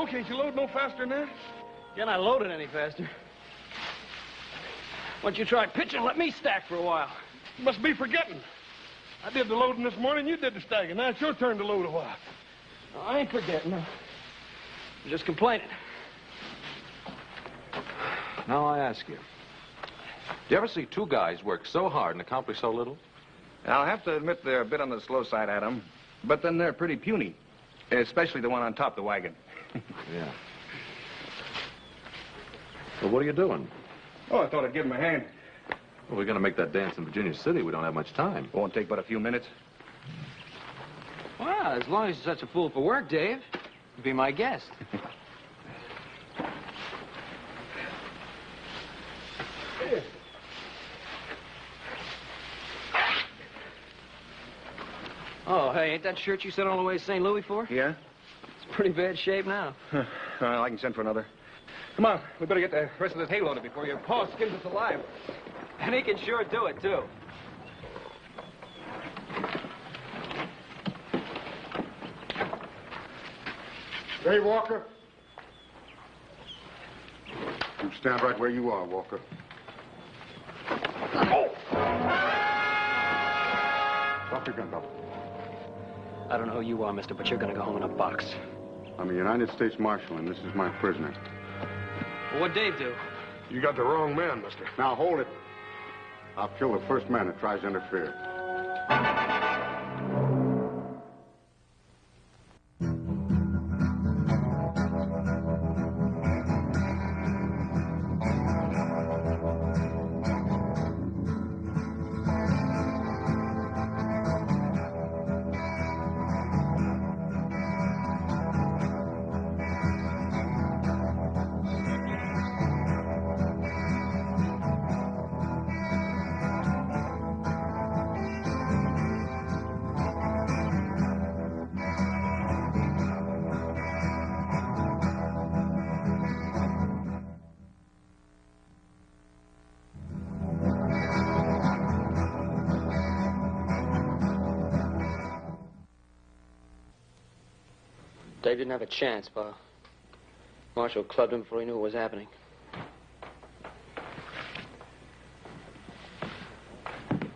Paul, can't you load no faster than that? You're not loading any faster. Why don't you try pitching and let me stack for a while? You must be forgetting. I did the loading this morning, you did the stacking. Now it's your turn to load a while. No, I ain't forgetting. I'm just complaining. Now I ask you, do you ever see two guys work so hard and accomplish so little? I'll have to admit they're a bit on the slow side, Adam. But then they're pretty puny. Especially the one on top of the wagon. Yeah. Well, what are you doing? Oh, I thought I'd give him a hand. Well, we're going to make that dance in Virginia City. We don't have much time. Won't take but a few minutes. Well, as long as you're such a fool for work, Dave, be my guest. Oh, hey, ain't that shirt you sent all the way to St. Louis for? Yeah? It's pretty bad shape now. Well, I can send for another. Come on, we better get the rest of this hay loaded before your paw skins us alive. And he can sure do it, too. Hey, Walker. You stand right where you are, Walker. Oh! Drop your gun, Doc. I don't know who you are, mister, but you're gonna go home in a box. I'm a United States Marshal, and this is my prisoner. Well, what'd Dave do? You got the wrong man, mister. Now, hold it. I'll kill the first man that tries to interfere. Dave didn't have a chance, Pa. Marshall clubbed him before he knew what was happening.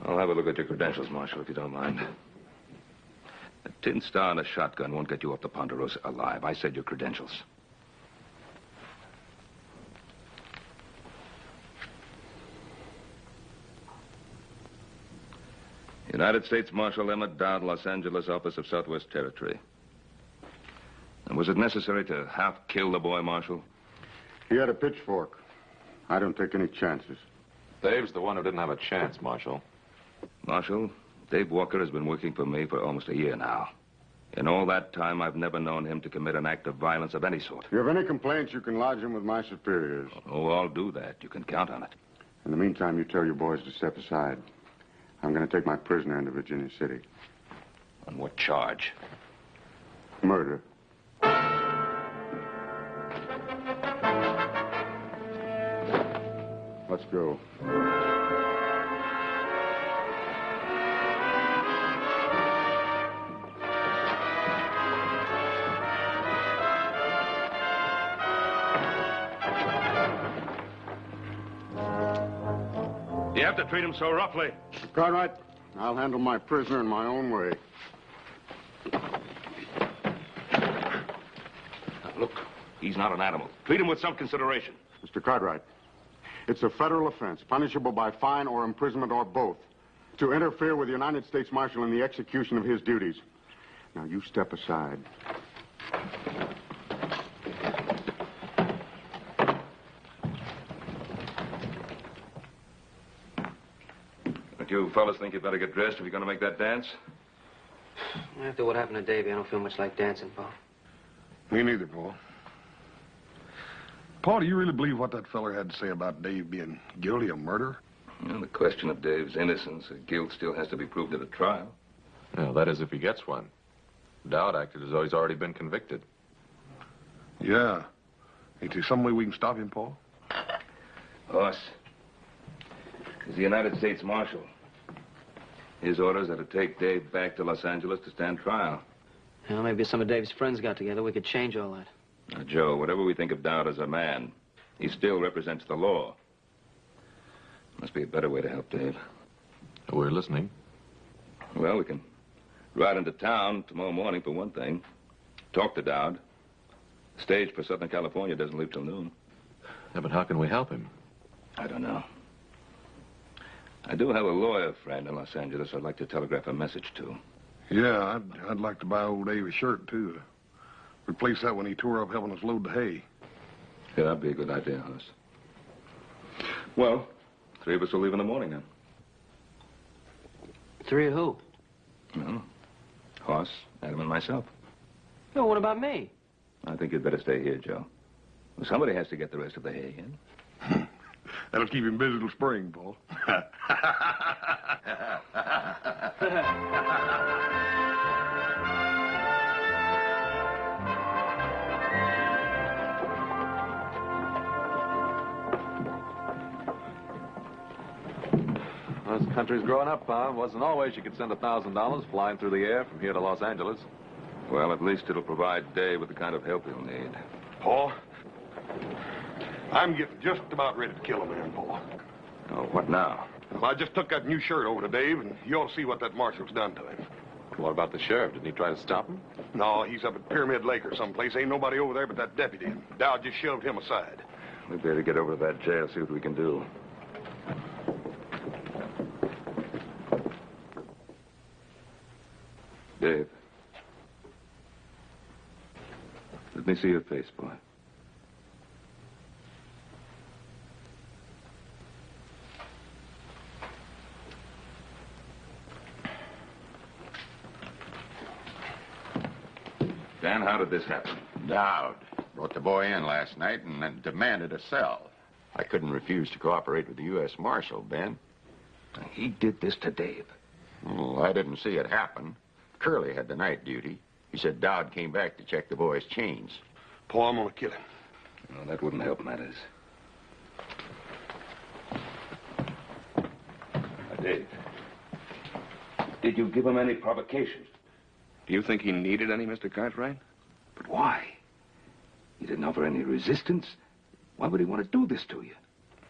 I'll have a look at your credentials, Marshal, if you don't mind. A tin star and a shotgun won't get you off the Ponderosa alive. I said your credentials. United States Marshal Emmett Dowd, Los Angeles, Office of Southwest Territory. And was it necessary to half kill the boy, Marshal? He had a pitchfork. I don't take any chances. Dave's the one who didn't have a chance, Marshal. Marshal, Dave Walker has been working for me for almost a year now. In all that time, I've never known him to commit an act of violence of any sort. If you have any complaints, you can lodge them with my superiors. Oh, I'll do that. You can count on it. In the meantime, you tell your boys to step aside. I'm going to take my prisoner into Virginia City. On what charge? Murder. Let's go. You have to treat him so roughly. Cartwright, I'll handle my prisoner in my own way. Now, look, he's not an animal. Treat him with some consideration. Mr. Cartwright, it's a federal offense, punishable by fine or imprisonment or both, to interfere with the United States Marshal in the execution of his duties. Now, you step aside. Don't you fellas think you'd better get dressed if you're going to make that dance? After what happened to Davey, I don't feel much like dancing, Pa. Me neither, Paul. Paul, do you really believe what that feller had to say about Dave being guilty of murder? Well, the question of Dave's innocence or guilt still has to be proved at a trial. Well, that is if he gets one. Dowd acted as though he's already been convicted. Yeah. Ain't there some way we can stop him, Paul? Us. He's the United States Marshal. His orders are to take Dave back to Los Angeles to stand trial. Well, maybe some of Dave's friends got together. We could change all that. Now, Joe, whatever we think of Dowd as a man, he still represents the law. Must be a better way to help Dave. We're listening. Well, we can ride into town tomorrow morning, for one thing. Talk to Dowd. The stage for Southern California doesn't leave till noon. Yeah, but how can we help him? I don't know. I do have a lawyer friend in Los Angeles I'd like to telegraph a message to. Yeah, I'd like to buy old Dave a shirt, too. Replace that when he tore up helping us load the hay. Yeah, that'd be a good idea, Hoss. Well, 3 of us will leave in the morning, then. 3 of who? Well, Hoss, Adam, and myself. No, what about me? I think you'd better stay here, Joe. Well, somebody has to get the rest of the hay in. That'll keep him busy till spring, Paul. Well, this country's growing up, Pa. It wasn't always you could send $1,000 flying through the air from here to Los Angeles. Well, at least it'll provide Dave with the kind of help he'll need. Paul, I'm getting just about ready to kill a man, Paul. Oh, what now? Well, I just took that new shirt over to Dave, and you ought to see what that marshal's done to him. What about the sheriff? Didn't he try to stop him? No, he's up at Pyramid Lake or someplace. Ain't nobody over there but that deputy. Dowd just shoved him aside. We better get over to that jail, see what we can do. Dave. Let me see your face, boy. Dan, how did this happen? Dowd brought the boy in last night and then demanded a cell. I couldn't refuse to cooperate with the U.S. Marshal, Ben. He did this to Dave. Well, I didn't see it happen. Curly had the night duty. He said Dowd came back to check the boy's chains. Paul, I'm gonna kill him. Well, that wouldn't help matters. Dave, did you give him any provocation? Do you think he needed any, Mr. Cartwright? But why? He didn't offer any resistance. Why would he want to do this to you?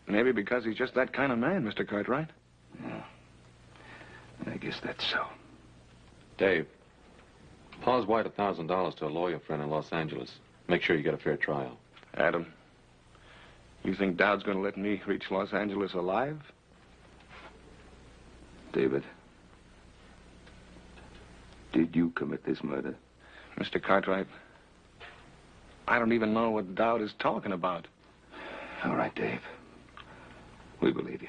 Maybe because he's just that kind of man, Mr. Cartwright. Yeah. I guess that's so. Dave, Pa's wired $1,000 to a lawyer friend in Los Angeles. Make sure you get a fair trial. Adam, you think Dowd's going to let me reach Los Angeles alive? David, did you commit this murder? Mr. Cartwright, I don't even know what Dowd is talking about. All right, Dave. We believe you.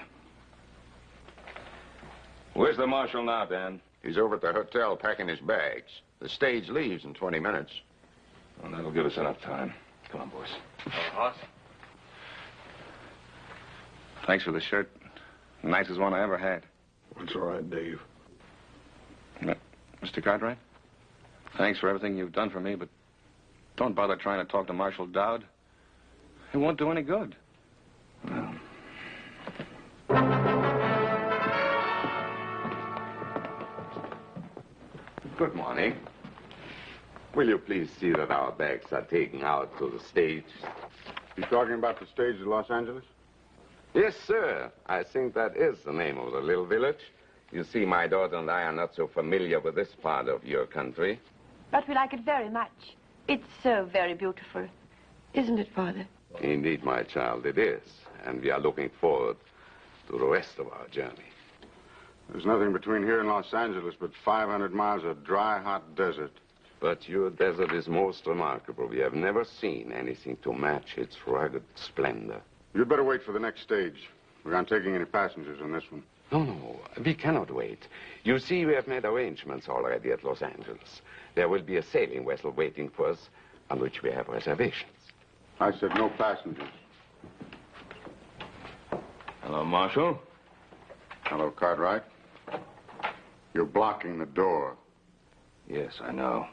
Where's the marshal now, Dan? He's over at the hotel packing his bags. The stage leaves in 20 minutes. Well, that'll give us enough time. Come on, boys. Hoss? Thanks for the shirt. Nicest one I ever had. It's all right, Dave. Mr. Cartwright, thanks for everything you've done for me, but don't bother trying to talk to Marshal Dowd. It won't do any good. Well. Good morning. Will you please see that our bags are taken out to the stage? You talking about the stage of Los Angeles? Yes, sir. I think that is the name of the little village. You see, my daughter and I are not so familiar with this part of your country. But we like it very much. It's so very beautiful. Isn't it, Father? Indeed, my child, it is. And we are looking forward to the rest of our journey. There's nothing between here and Los Angeles but 500 miles of dry, hot desert. But your desert is most remarkable. We have never seen anything to match its rugged splendor. You'd better wait for the next stage. We aren't taking any passengers on this one. No, we cannot wait. You see, we have made arrangements already at Los Angeles. There will be a sailing vessel waiting for us on which we have reservations. I said no passengers. Hello, Marshal. Hello, Cartwright. You're blocking the door. Yes, I know.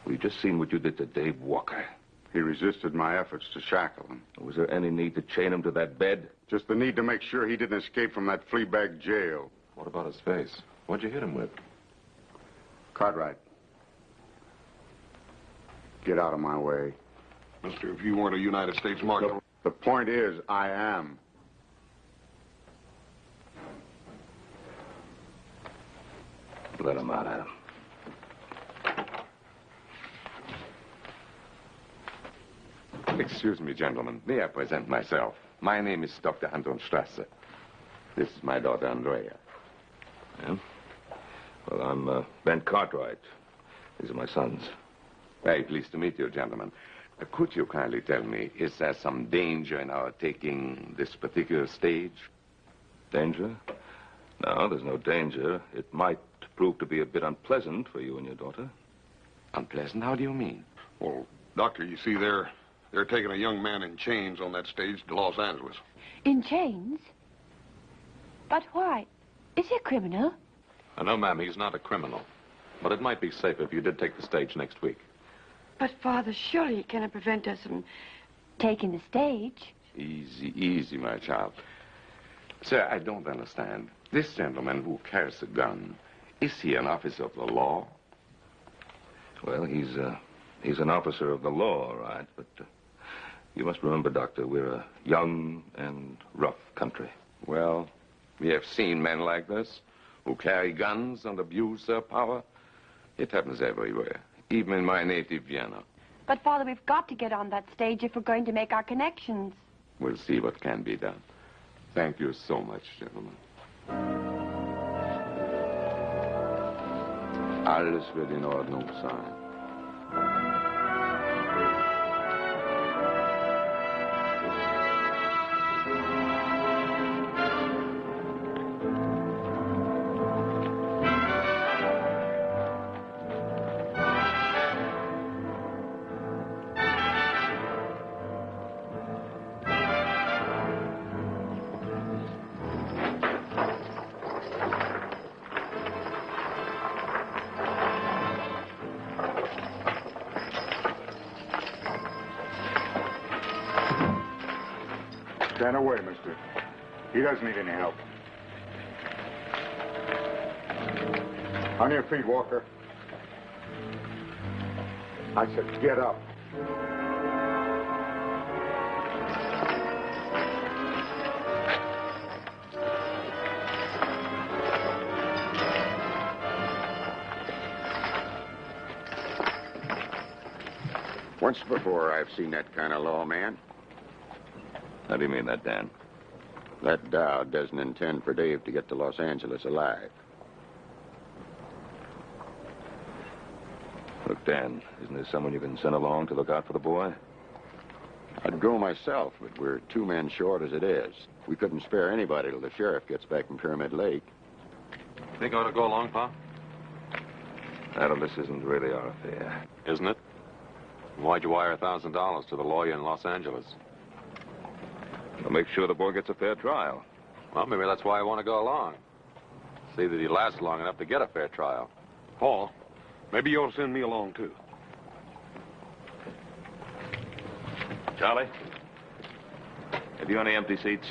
We've just seen what you did to Dave Walker. He resisted my efforts to shackle him. Was there any need to chain him to that bed? Just the need to make sure he didn't escape from that fleabag jail. What about his face? What'd you hit him with? Cartwright, Get out of my way. Mister, if you weren't a United States Marshal... The point is, I am. Let him out, Adam. Excuse me, gentlemen. May I present myself? My name is Dr. Anton Strasser. This is my daughter, Andrea. Yeah? Well, I'm Ben Cartwright. These are my sons. Very pleased to meet you, gentlemen. Could you kindly tell me, is there some danger in our taking this particular stage? Danger? No, there's no danger. It might prove to be a bit unpleasant for you and your daughter. Unpleasant? How do you mean? Well, Doctor, you see, they're taking a young man in chains on that stage to Los Angeles. In chains? But why? Is he a criminal? No, ma'am, he's not a criminal. But it might be safer if you did take the stage next week. But, Father, surely he cannot prevent us from taking the stage. Easy, easy, my child. Sir, I don't understand. This gentleman who carries a gun, is he an officer of the law? Well, he's an officer of the law, all right, but you must remember, Doctor, we're a young and rough country. Well, we have seen men like this who carry guns and abuse their power. It happens everywhere, even in my native Vienna. But, Father, we've got to get on that stage if we're going to make our connections. We'll see what can be done. Thank you so much, gentlemen. Alles wird in Ordnung sein. Stand away, mister. He doesn't need any help. On your feet, Walker. I said get up. Once before, I've seen that kind of law, man. How do you mean that, Dan? That Dowd doesn't intend for Dave to get to Los Angeles alive. Look, Dan, isn't there someone you can send along to look out for the boy? I'd go myself, but we're 2 men short as it is. We couldn't spare anybody till the sheriff gets back from Pyramid Lake. Think I ought to go along, Pa? Adam, this isn't really our affair. Isn't it? Why'd you wire $1,000 to the lawyer in Los Angeles? We'll make sure the boy gets a fair trial. Well, maybe that's why I want to go along. See that he lasts long enough to get a fair trial. Paul, maybe you ought to send me along, too. Charlie? Have you any empty seats?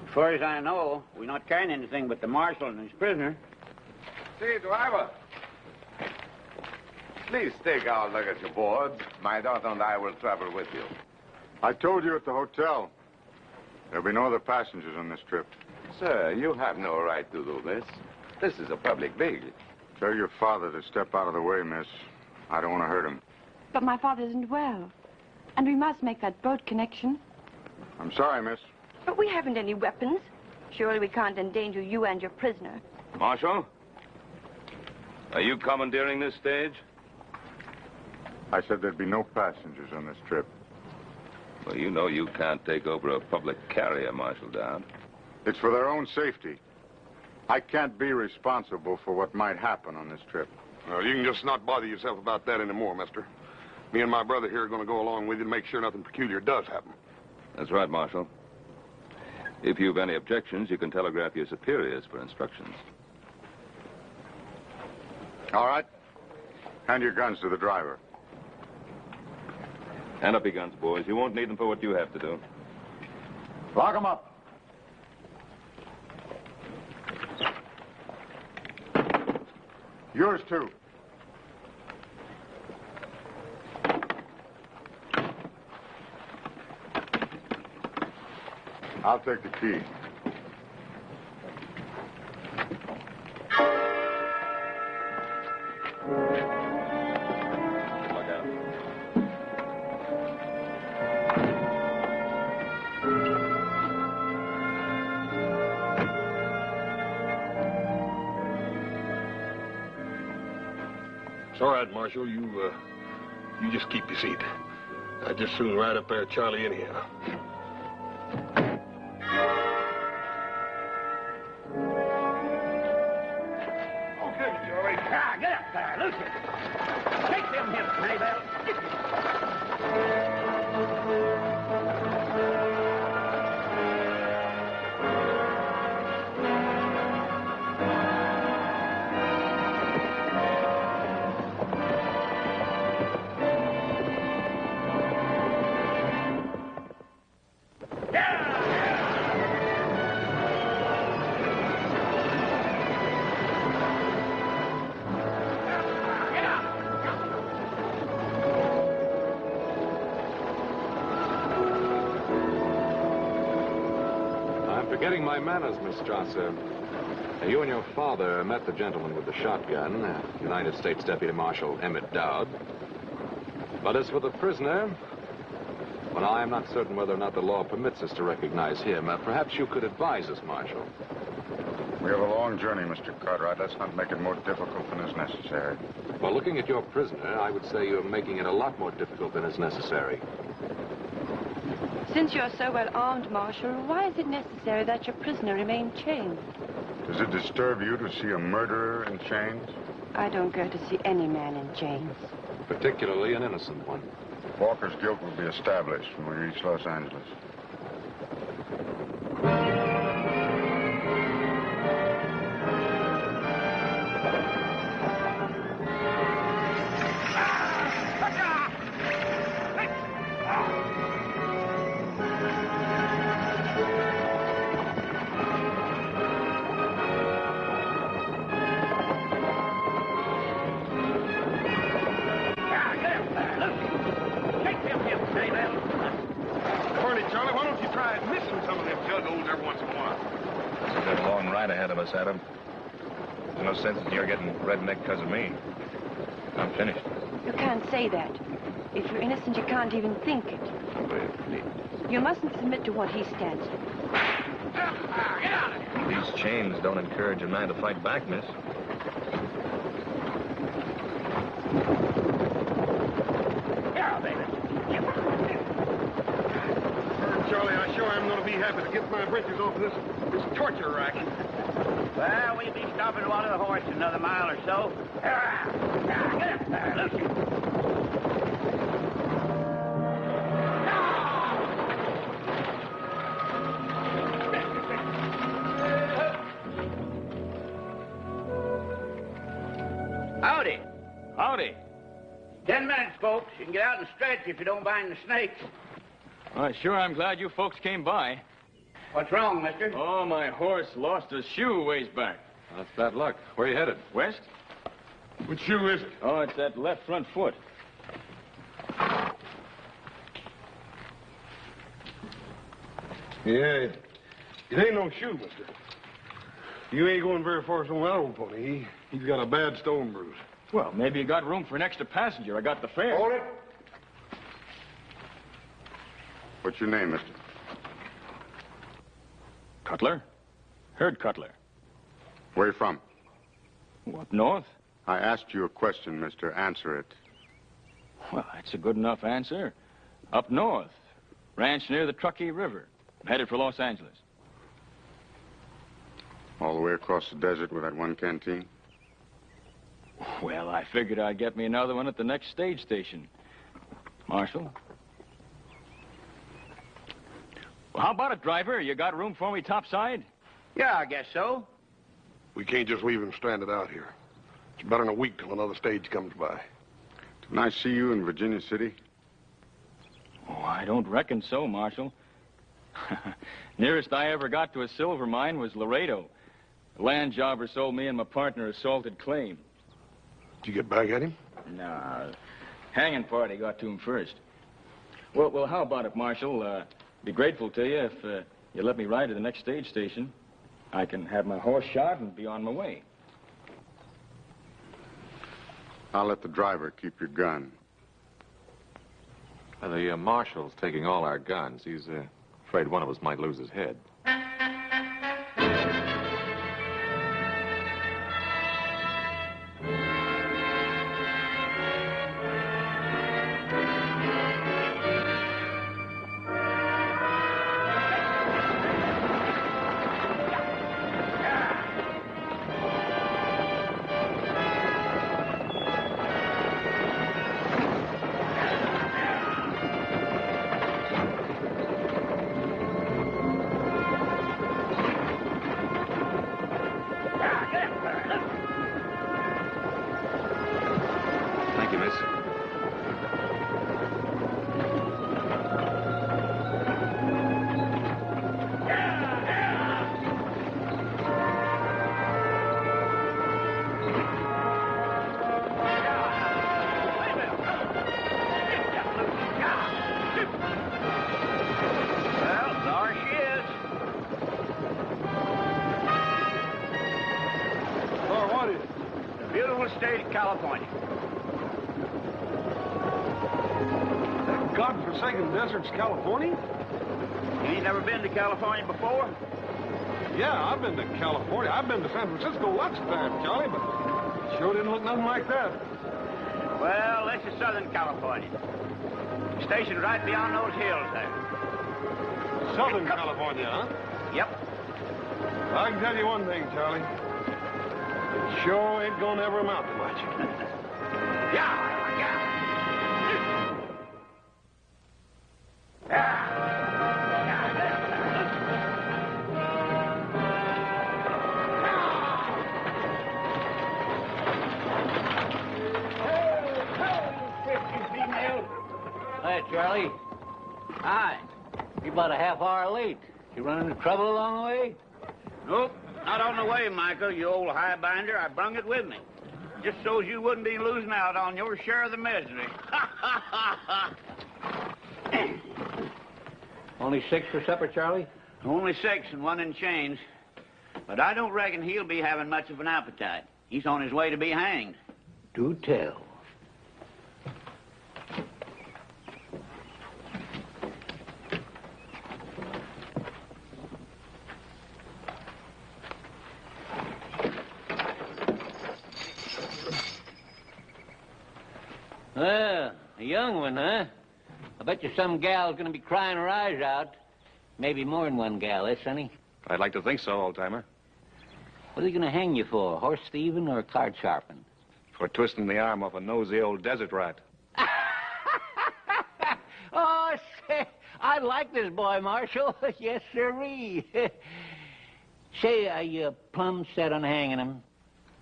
As far as I know, we're not carrying anything but the marshal and his prisoner. See, driver. Please take our luggage aboard. My daughter and I will travel with you. I told you at the hotel. There'll be no other passengers on this trip. Sir, you have no right to do this. This is a public vehicle. Tell your father to step out of the way, miss. I don't want to hurt him. But my father isn't well. And we must make that boat connection. I'm sorry, miss. But we haven't any weapons. Surely we can't endanger you and your prisoner. Marshal? Are you commandeering this stage? I said there'd be no passengers on this trip. Well, you know you can't take over a public carrier, Marshal Dowd. It's for their own safety. I can't be responsible for what might happen on this trip. Well, you can just not bother yourself about that anymore, mister. Me and my brother here are going to go along with you to make sure nothing peculiar does happen. That's right, Marshal. If you've any objections, you can telegraph your superiors for instructions. All right. Hand your guns to the driver. Hand up your guns, boys. You won't need them for what you have to do. Lock them up. Yours, too. I'll take the key. Look out. It's all right, Marshal. You just keep your seat. I'd just soon ride up there at Charlie anyhow. Okay, Charlie. Ah, get up there, Lucy. Take them hips, Maybell. I'm forgetting my manners, Miss Strasser. You and your father met the gentleman with the shotgun, United States Deputy Marshal Emmett Dowd. But as for the prisoner, well, I am not certain whether or not the law permits us to recognize him. Perhaps you could advise us, Marshal. We have a long journey, Mr. Cartwright. Let's not make it more difficult than is necessary. Well, looking at your prisoner, I would say you're making it a lot more difficult than is necessary. Since you're so well armed, Marshal, why is it necessary that your prisoner remain chained? Does it disturb you to see a murderer in chains? I don't go to see any man in chains. Particularly an innocent one. Walker's guilt will be established when we reach Los Angeles. Charlie, why don't you try missing some of them juggos every once in a while? It's a good long ride ahead of us, Adam. There's no sense in your getting redneck because of me. I'm finished. You can't say that. If you're innocent, you can't even think it. You mustn't submit to what he stands for. These chains don't encourage a man to fight back, miss. Yeah, baby. Charlie, I sure am going to be happy to get my britches off of this torture rack. Well, we'll be stopping to water the horse in another mile or so. Get up there, Lucy. Howdy. Howdy. 10 minutes, folks. You can get out and stretch if you don't mind the snakes. Well, sure, I'm glad you folks came by. What's wrong, mister? Oh, my horse lost a shoe ways back. That's bad luck. Where are you headed? West? Which shoe is it? Oh, it's that left front foot. Yeah, it ain't no shoe, mister. You ain't going very far from that old pony. He's got a bad stone bruise. Well, maybe you got room for an extra passenger. I got the fare. Hold it. What's your name, mister? Cutler? Herd Cutler. Where you from? Up north? I asked you a question, mister. Answer it. Well, that's a good enough answer. Up north. Ranch near the Truckee River. I'm headed for Los Angeles. All the way across the desert with that one canteen? Well, I figured I'd get me another one at the next stage station. Marshal? Well, how about it, driver? You got room for me topside? Yeah, I guess so. We can't just leave him stranded out here. It's better than a week till another stage comes by. Didn't I see you in Virginia City? Oh, I don't reckon so, Marshal. Nearest I ever got to a silver mine was Laredo. The land jobber sold me and my partner a salted claim. Did you get back at him? No, hanging party got to him first. Well, how about it, Marshal? Be grateful to you if you let me ride to the next stage station, I can have my horse shot and be on my way. I'll let the driver keep your gun. The marshal's taking all our guns. He's afraid one of us might lose his head. Thank you, miss. Well, there she is. Oh, what is it? The beautiful state of California. That godforsaken desert's California? You ain't never been to California before? Yeah, I've been to California. I've been to San Francisco lots of times, Charlie, but it sure didn't look nothing like that. Well, this is Southern California. Stationed right beyond those hills there. Southern California, huh? Yep. I can tell you one thing, Charlie. It sure ain't gonna ever amount to much. Yeah. Hi, Charlie. Hi. You're about a half hour late. You run into trouble along the way? Nope, not on the way, Michael, you old highbinder. I brung it with me. Just so you wouldn't be losing out on your share of the misery. Only 6 for supper, Charlie? Only 6 and 1 in chains. But I don't reckon he'll be having much of an appetite. He's on his way to be hanged. Do tell. Well, a young one, huh? I bet you some gal's gonna be crying her eyes out. Maybe more than one gal, eh, Sonny? I'd like to think so, old-timer. What are they gonna hang you for? Horse thieving or card sharping? For twisting the arm off a nosy old desert rat. Oh, say, I like this boy, Marshal. Yes, sirree. Say, are you plumb set on hanging him?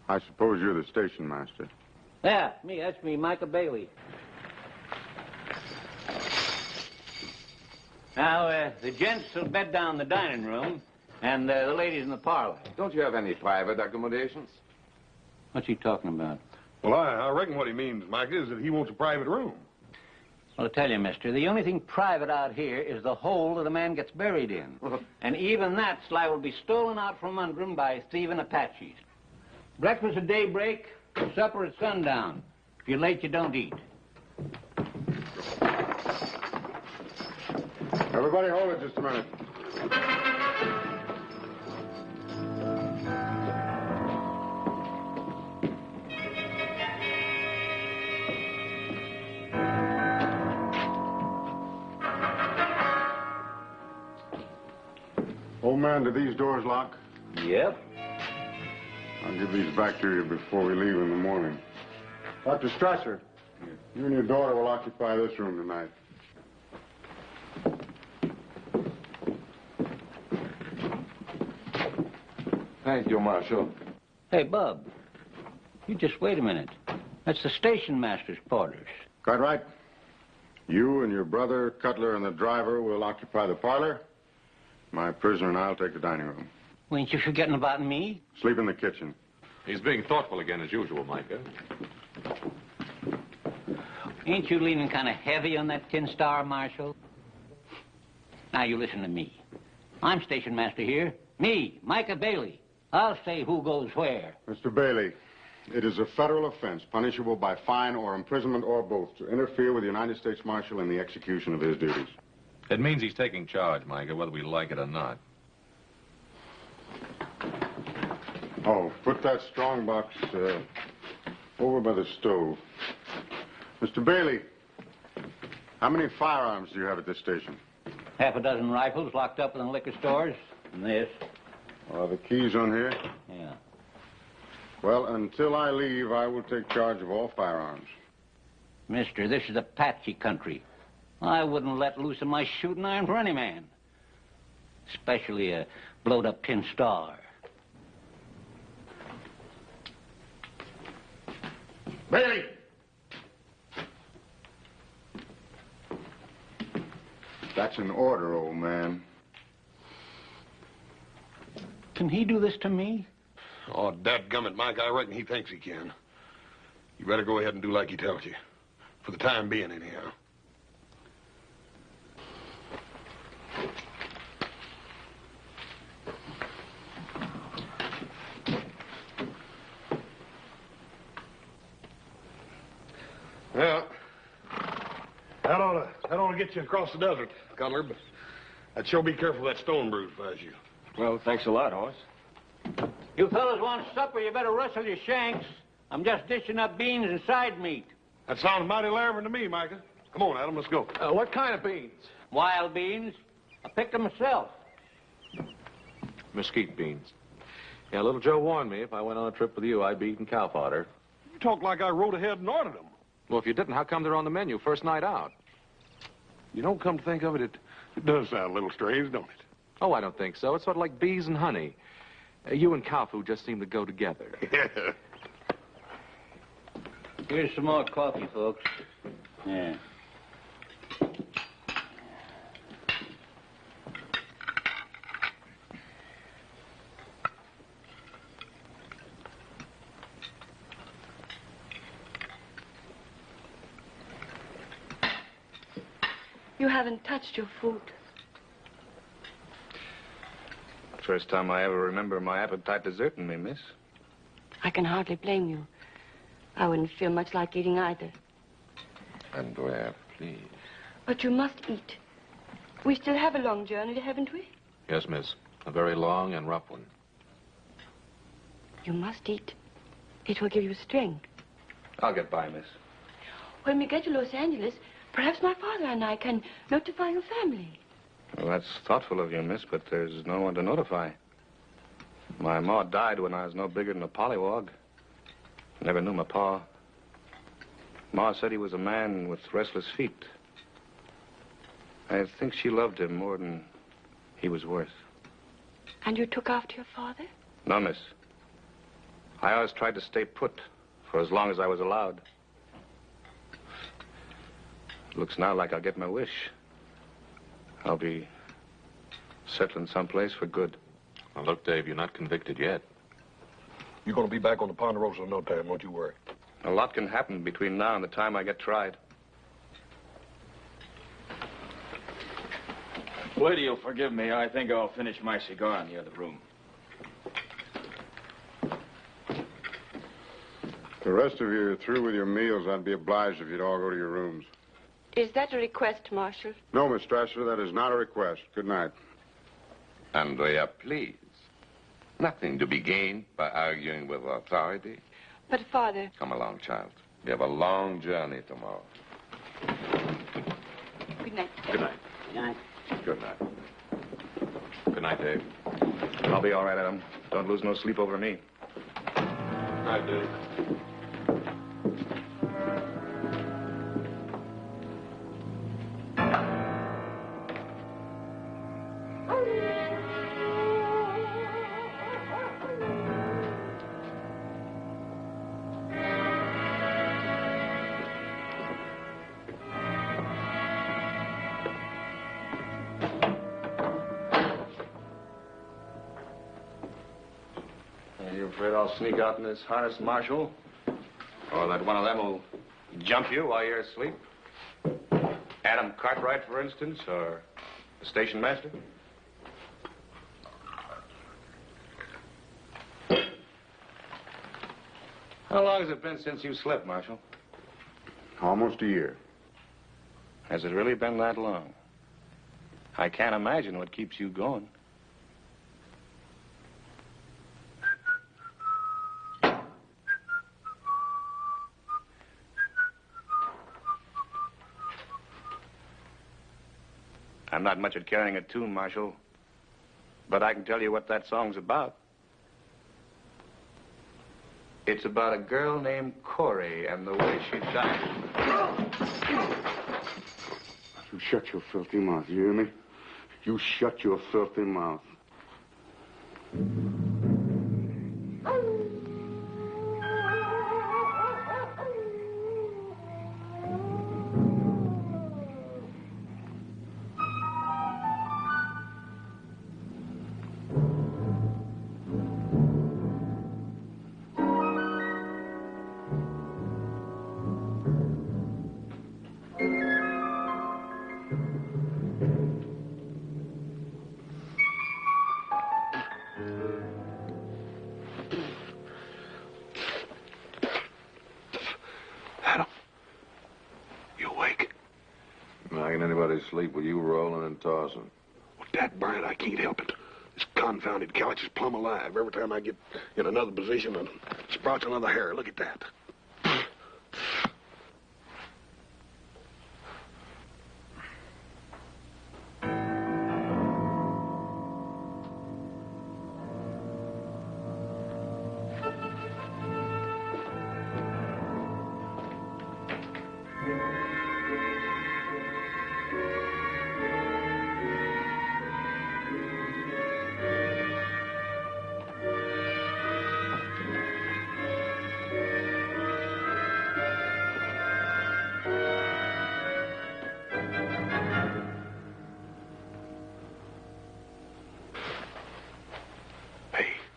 I suppose you're the station master. Yeah, me. That's me, Michael Bailey. Now, the gents will bed down in the dining room, and the ladies in the parlor. Don't you have any private accommodations? What's he talking about? Well, I reckon what he means, Mike, is that he wants a private room. Well, I tell you, mister, the only thing private out here is the hole that a man gets buried in. And even that's liable to be stolen out from under him by thieving Apaches. Breakfast at daybreak, supper at sundown. If you're late, you don't eat. Everybody hold it just a minute. Old man, do these doors lock? Yep. I'll give these back to you before we leave in the morning. Dr. Strasser, you and your daughter will occupy this room tonight. Thank you, Marshal. Hey, Bub, you just wait a minute. That's the station master's quarters. Cartwright, you and your brother, Cutler, and the driver will occupy the parlor. My prisoner and I'll take the dining room. Well, ain't you forgetting about me? Sleep in the kitchen. He's being thoughtful again, as usual, Micah. Ain't you leaning kind of heavy on that tin star, Marshal? Now, you listen to me. I'm station master here. Me, Micah Bailey. I'll say who goes where. Mr. Bailey, it is a federal offense punishable by fine or imprisonment or both to interfere with the United States Marshal in the execution of his duties. It means he's taking charge, Micah, whether we like it or not. Oh, put that strong box over by the stove. Mr. Bailey, how many firearms do you have at this station? Half a dozen rifles locked up in the liquor stores. And this. Are the keys on here? Yeah. Well, until I leave, I will take charge of all firearms. Mister, this is Apache country. I wouldn't let loose of my shooting iron for any man. Especially a blowed-up tin star. Bailey! That's an order, old man. Can he do this to me? Oh, dadgummit, Mike, I reckon he thinks he can. You better go ahead and do like he tells you. For the time being, anyhow. Well, that ought to get you across the desert, Cutler, but I'd sure be careful of that stone bruise if I was you. Well, thanks a lot, Horace. You fellas want supper, you better rustle your shanks. I'm just dishing up beans and side meat. That sounds mighty larvin to me, Micah. Come on, Adam, let's go. What kind of beans? Wild beans. I picked them myself. Mesquite beans. Yeah, little Joe warned me if I went on a trip with you, I'd be eating cow fodder. You talk like I rode ahead and ordered them. Well, if you didn't, how come they're on the menu first night out? You don't come to think of it, it does sound a little strange, don't it? Oh, I don't think so. It's sort of like bees and honey. You and cow food just seem to go together. Yeah. Here's some more coffee, folks. Yeah. You haven't touched your food. First time I ever remember my appetite deserting me, miss. I can hardly blame you. I wouldn't feel much like eating either. And where, please? But you must eat. We still have a long journey, haven't we? Yes, miss. A very long and rough one. You must eat. It will give you strength. I'll get by, miss. When we get to Los Angeles, perhaps my father and I can notify your family. Well, that's thoughtful of you, miss, but there's no one to notify. My ma died when I was no bigger than a pollywog. Never knew my pa. Ma said he was a man with restless feet. I think she loved him more than he was worth. And you took after your father? No, miss. I always tried to stay put for as long as I was allowed. Looks now like I'll get my wish. I'll be settling someplace for good. Well, look, Dave, you're not convicted yet. You're going to be back on the Ponderosa in no time, don't you worry. A lot can happen between now and the time I get tried. Lady, you'll forgive me. I think I'll finish my cigar in the other room. The rest of you are through with your meals. I'd be obliged if you'd all go to your rooms. Is that a request, Marshal? No, Miss Strasser, that is not a request. Good night. Andrea, please. Nothing to be gained by arguing with authority. But, Father... Come along, child. We have a long journey tomorrow. Good night. Good night. Good night. Good night. Good night, Dave. I'll be all right, Adam. Don't lose no sleep over me. Good night, Dave. You afraid I'll sneak out in this harness, Marshal? Or that one of them will jump you while you're asleep? Adam Cartwright, for instance, or the station master? How long has it been since you slept, Marshal? Almost a year. Has it really been that long? I can't imagine what keeps you going. I'm not much at carrying a tune, Marshal, but I can tell you what that song's about. It's about a girl named Corey and the way she died. You shut your filthy mouth, you hear me? You shut your filthy mouth. How can anybody sleep with you rolling and tossing? Well, Dad Bryant, I can't help it. This confounded couch is plumb alive. Every time I get in another position, it sprouts another hair. Look at that.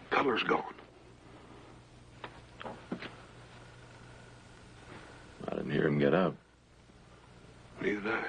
Color's gone. I didn't hear him get up. Neither did I.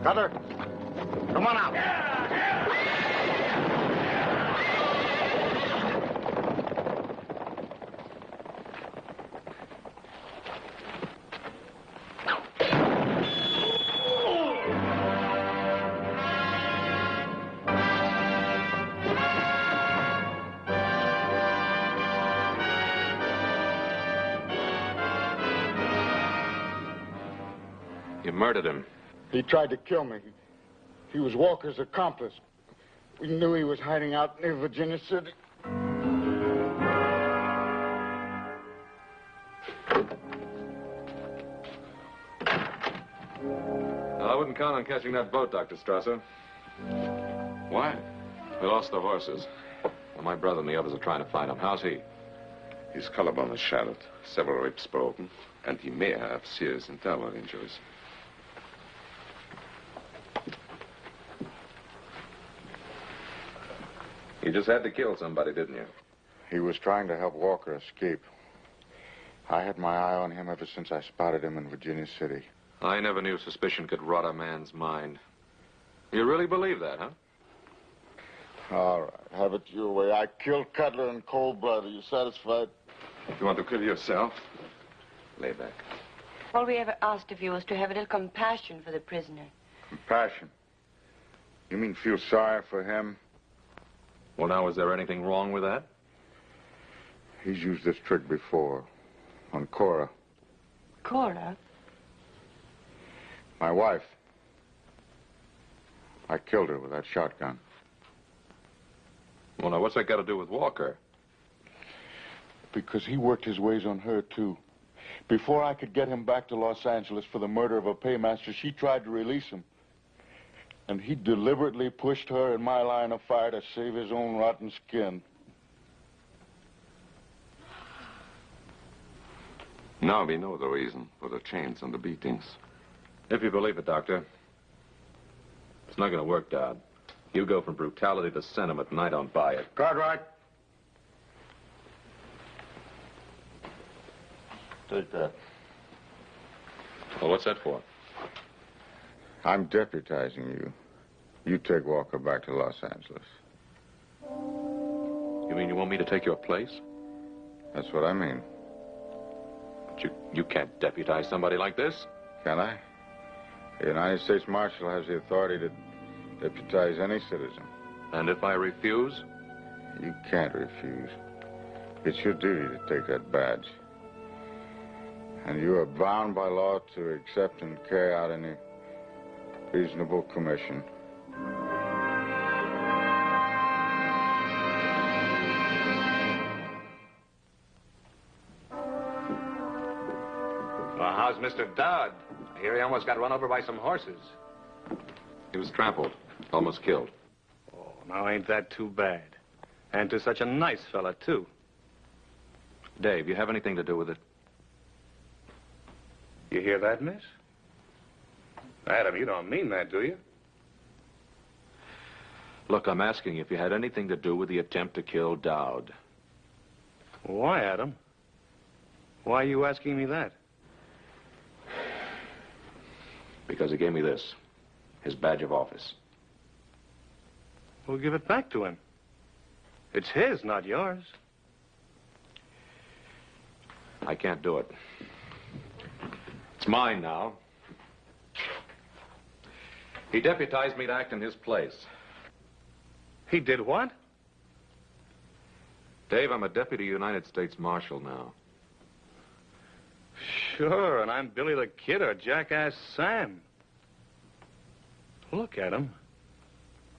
Cutter, come on out. You murdered him. He tried to kill me. He was Walker's accomplice. We knew he was hiding out near Virginia City. Well, I wouldn't count on catching that boat, Dr. Strasser. Why? We lost the horses. Well, my brother and the others are trying to find him. How's he? His collarbone is shattered, several ribs broken, and he may have serious internal injuries. You just had to kill somebody, didn't you? He was trying to help Walker escape. I had my eye on him ever since I spotted him in Virginia City. I never knew suspicion could rot a man's mind. You really believe that, huh? All right, have it your way. I killed Cutler in cold blood. Are you satisfied? You want to kill yourself? Lay back. All we ever asked of you was to have a little compassion for the prisoner. Compassion? You mean feel sorry for him? Well, now, is there anything wrong with that? He's used this trick before. On Cora. Cora? My wife. I killed her with that shotgun. Well, now, what's that got to do with Walker? Because he worked his ways on her, too. Before I could get him back to Los Angeles for the murder of a paymaster, she tried to release him. And he deliberately pushed her in my line of fire to save his own rotten skin. Now we know the reason for the chains and the beatings. If you believe it, Doctor. It's not going to work, Dad. You go from brutality to sentiment, and I don't buy it. Cartwright. Take that. Well, what's that for? I'm deputizing you. You take Walker back to Los Angeles. You mean you want me to take your place? That's what I mean. But you can't deputize somebody like this. Can I? The United States Marshal has the authority to deputize any citizen. And if I refuse? You can't refuse. It's your duty to take that badge. And you are bound by law to accept and carry out any reasonable commission. Well, how's Mr. Dodd? I hear he almost got run over by some horses. He was trampled, almost killed. Oh, now ain't that too bad? And to such a nice fella, too. Dave, you have anything to do with it? You hear that, miss? Adam, you don't mean that, do you? Look, I'm asking you if you had anything to do with the attempt to kill Dowd. Why, Adam? Why are you asking me that? Because he gave me this, his badge of office. We'll give it back to him. It's his, not yours. I can't do it. It's mine now. He deputized me to act in his place. He did what? Dave, I'm a deputy United States Marshal now. Sure, and I'm Billy the Kid or Jackass Sam. Look at him.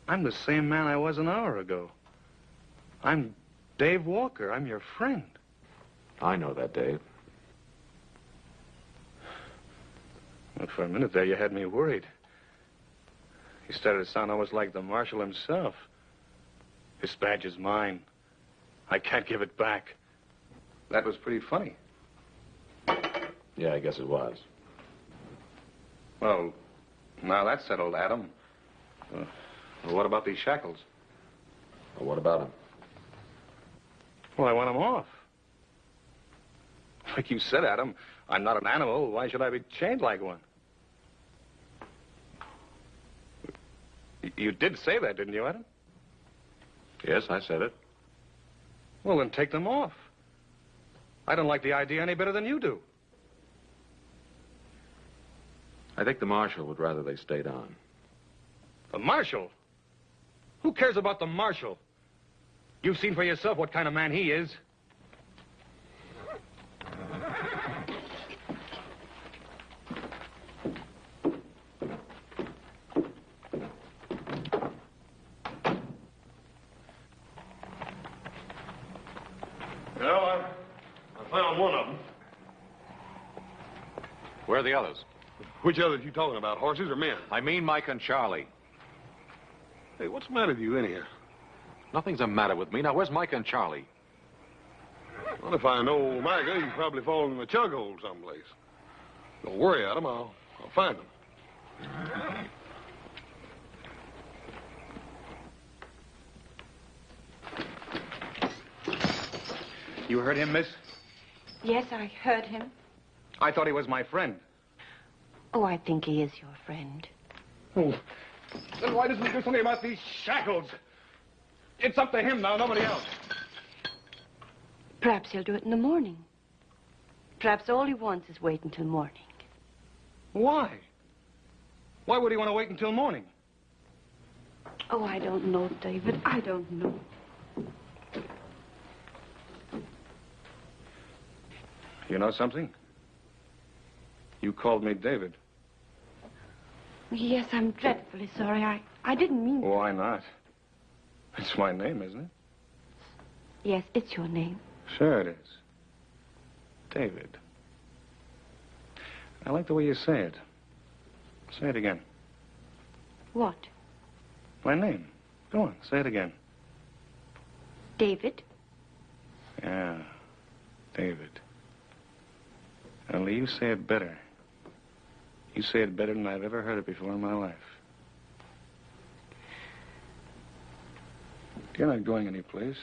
I'm the same man I was an hour ago. I'm Dave Walker. I'm your friend. I know that, Dave. Well, for a minute there, you had me worried. You started to sound almost like the Marshal himself. This badge is mine. I can't give it back. That was pretty funny. Yeah, I guess it was. Well, now that's settled, Adam. Well, what about these shackles? Well, what about him? Well, I want them off. Like you said, Adam, I'm not an animal. Why should I be chained like one? You did say that, didn't you, Adam? Yes, I said it. Well, then take them off. I don't like the idea any better than you do. I think the Marshal would rather they stayed on. The Marshal? Who cares about the Marshal? You've seen for yourself what kind of man he is. Well, I found one of them. Where are the others? Which others you talking about, horses or men? I mean Mike and Charlie. Hey, what's the matter with you anyhow? Nothing's the matter with me. Now, where's Mike and Charlie? Well, if I know Micah, he's probably fallen in the chug hole someplace. Don't worry, Adam. I'll find him. You heard him, miss? Yes, I heard him. I thought he was my friend. Oh, I think he is your friend. Oh, then why doesn't he do something about these shackles? It's up to him now, nobody else. Perhaps he'll do it in the morning. Perhaps all he wants is wait until morning. Why? Why would he want to wait until morning? Oh, I don't know, David. I don't know. You know something? You called me David. Yes, I'm dreadfully sorry. I didn't mean... Why not? It's my name, isn't it? Yes, it's your name. Sure it is. David. I like the way you say it. Say it again. What? My name. Go on, say it again. David? Yeah, David. Only you say it better. You say it better than I've ever heard it before in my life. You're not going anyplace.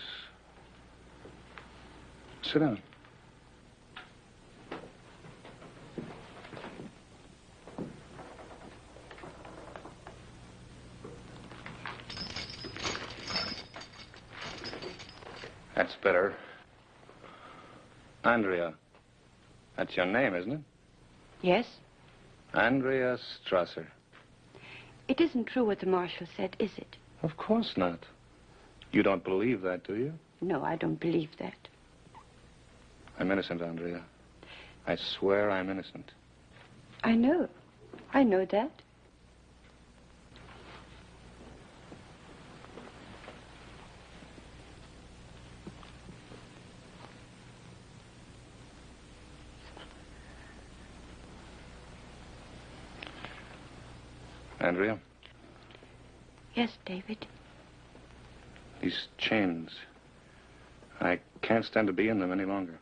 Sit down. That's better. Andrea. That's your name, isn't it? Yes? Andrea Strasser. It isn't true what the marshal said, is it? Of course not. You don't believe that, do you? No, I don't believe that. I'm innocent, Andrea. I swear I'm innocent. I know. I know that. Andrea? Yes, David. These chains. I can't stand to be in them any longer.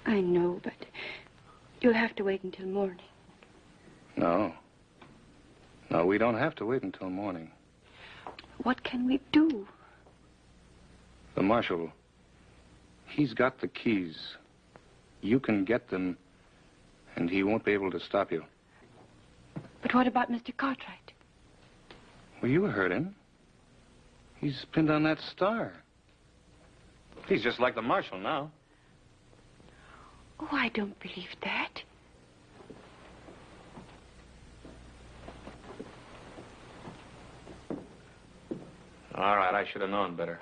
I know, but you'll have to wait until morning. No. No, we don't have to wait until morning. What can we do? The marshal, he's got the keys. You can get them, and he won't be able to stop you. But what about Mr. Cartwright? Well, you heard him. He's pinned on that star. He's just like the marshal now. Oh, I don't believe that. All right, I should have known better.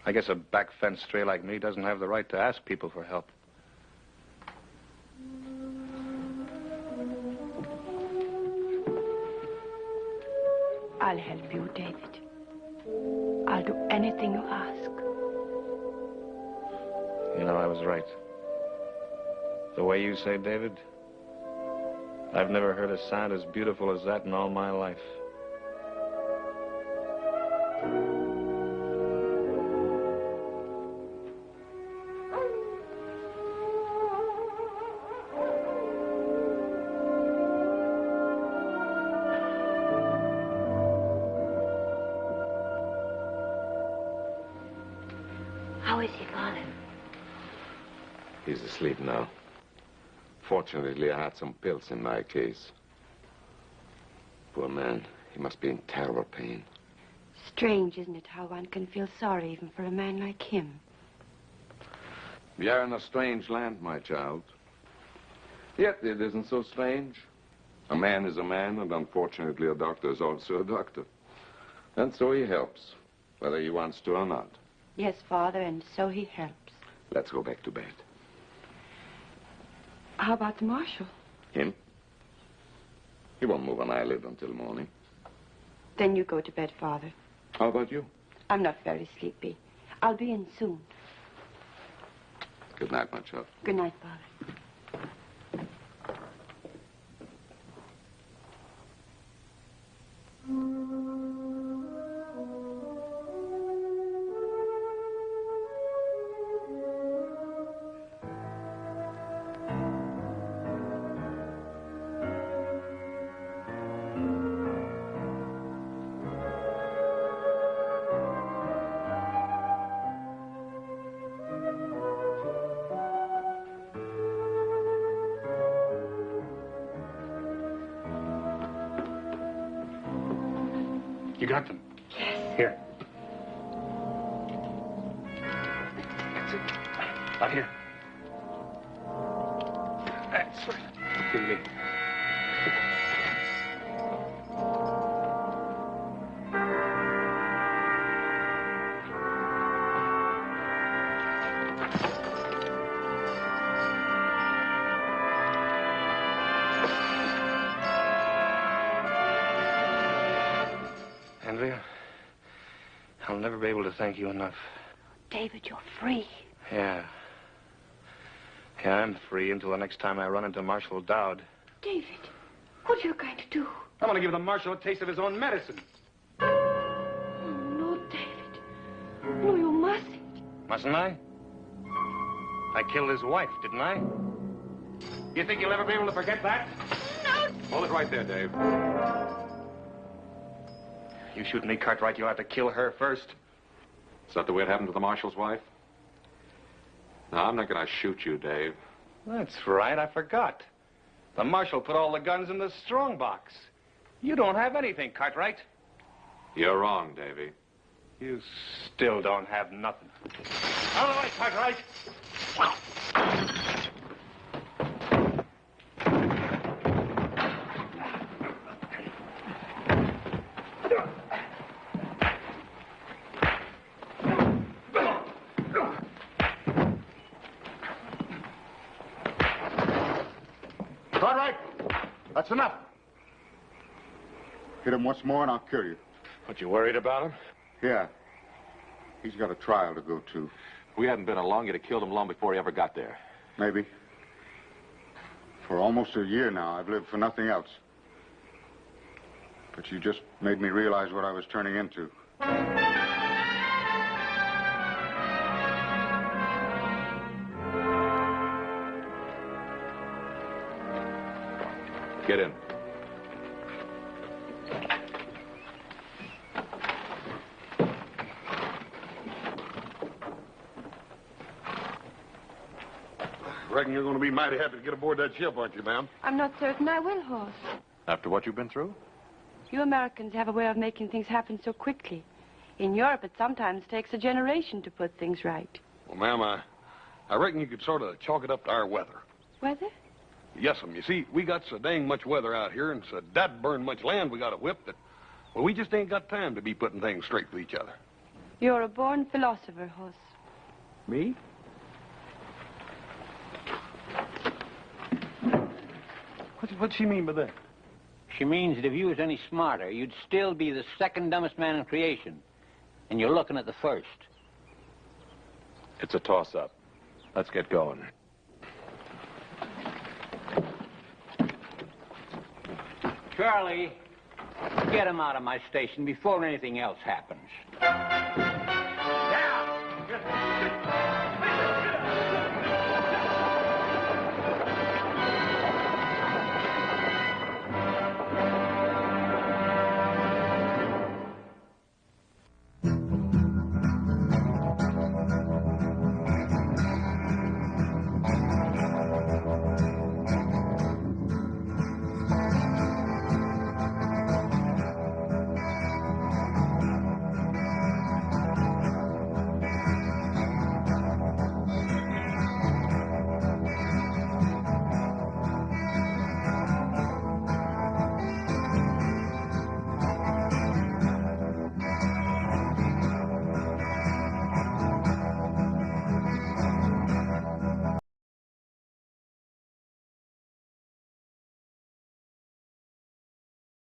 I guess a back fence stray like me doesn't have the right to ask people for help. I'll help you, David. I'll do anything you ask. You know, I was right. The way you say David, I've never heard a sound as beautiful as that in all my life. How is he, Father? He's asleep now. Fortunately, I had some pills in my case. Poor man, he must be in terrible pain. Strange, isn't it, how one can feel sorry even for a man like him? We are in a strange land, my child. Yet it isn't so strange. A man is a man, and unfortunately a doctor is also a doctor. And so he helps, whether he wants to or not. Yes, Father, and so he helps. Let's go back to bed. How about the marshal? Him? He won't move an eyelid until morning. Then you go to bed, Father. How about you? I'm not very sleepy. I'll be in soon. Good night, my child. Good night, Father. You got them? Yes. Here. That's it. Out here. That's right. Here you go. Andrea, I'll never be able to thank you enough. David, you're free. Yeah. Yeah, I'm free until the next time I run into Marshal Dowd. David, what are you going to do? I'm going to give the Marshal a taste of his own medicine. Oh, no, David. No, you mustn't. Mustn't I? I killed his wife, didn't I? You think you'll ever be able to forget that? No. Hold it right there, Dave. You shoot me, Cartwright, you'll have to kill her first. Is that the way it happened to the Marshal's wife? No, I'm not going to shoot you, Dave. That's right, I forgot. The Marshal put all the guns in the strong box. You don't have anything, Cartwright. You're wrong, Davy. You still don't have nothing. Out of the way, Cartwright! Cartwright, that's enough. Hit him once more and I'll kill you. What, you worried about him? Yeah. He's got a trial to go to. If we hadn't been along, you'd have killed him long before he ever got there. Maybe. For almost a year now, I've lived for nothing else. But you just made me realize what I was turning into. Get in. Reckon you're going to be mighty happy to get aboard that ship, aren't you, ma'am? I'm not certain I will, Hoss. After what you've been through? You Americans have a way of making things happen so quickly. In Europe, it sometimes takes a generation to put things right. Well, ma'am, I reckon you could sort of chalk it up to our weather. Weather? Yes'm. You see, we got so dang much weather out here and so that burn much land we got to whip that, well, we just ain't got time to be putting things straight with each other. You're a born philosopher, Hoss. Me? What's she mean by that? She means that if you was any smarter, you'd still be the second dumbest man in creation. And you're looking at the first. It's a toss-up. Let's get going. Charlie, get him out of my station before anything else happens. Yeah!